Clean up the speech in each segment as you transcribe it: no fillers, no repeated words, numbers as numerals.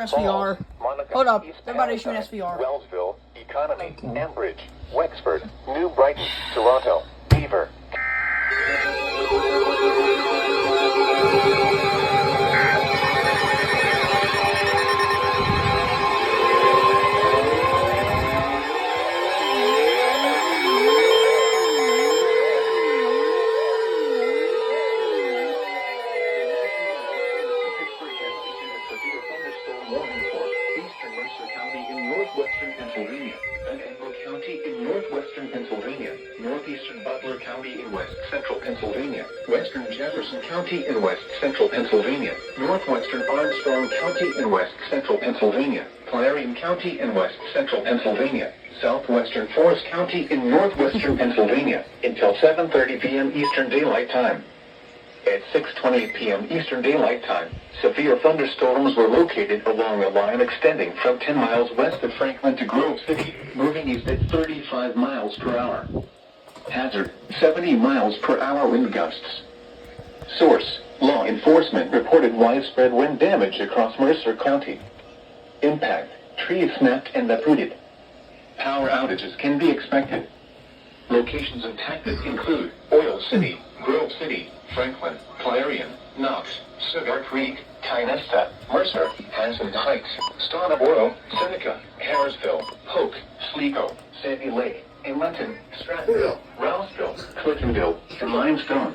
SVR. Hold up, they're about to issue an SVR. Wellsville, Economy, Ambridge, Wexford, New Brighton, Toronto, Beaver. County in northwestern Pennsylvania, Venable County in northwestern Pennsylvania, northeastern Butler County in west central Pennsylvania, western Jefferson County in west central Pennsylvania, northwestern Armstrong County in west central Pennsylvania, Clarion County in west central Pennsylvania, southwestern Forest County in northwestern Pennsylvania, until 7:30 p.m. Eastern Daylight Time. At 6:20 p.m. Eastern Daylight Time, severe thunderstorms were located along a line extending from 10 miles west of Franklin to Grove City, moving east at 35 miles per hour. Hazard, 70 miles per hour wind gusts. Source, law enforcement reported widespread wind damage across Mercer County. Impact, trees snapped and uprooted. Power outages can be expected. Locations impacted include Oil City, Grove City, Franklin, Clarion, Knox, Cigar Creek, Tynesta, Mercer, Hanson Heights, Starborough, Seneca, Harrisville, Polk, Sligo, Sandy Lake, Inlenton, Strattonville, Rouseville, Clintonville, and Limestone.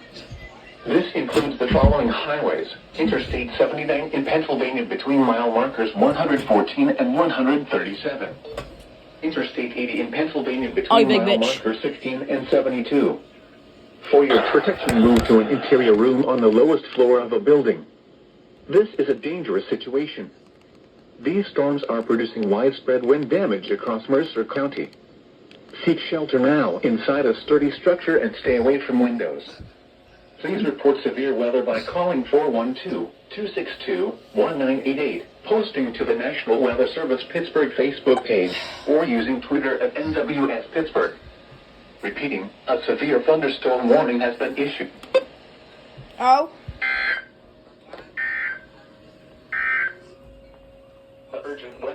This includes the following highways: Interstate 79 in Pennsylvania between mile markers 114 and 137. Interstate 80 in Pennsylvania between mile markers 16 and 72. For your protection, move to an interior room on the lowest floor of a building. This is a dangerous situation. These storms are producing widespread wind damage across Mercer County. Seek shelter now inside a sturdy structure and stay away from windows. Please report severe weather by calling 412-262-1988, posting to the National Weather Service Pittsburgh Facebook page, or using Twitter at NWS Pittsburgh. Repeating, a severe thunderstorm warning has been issued. Oh? The urgent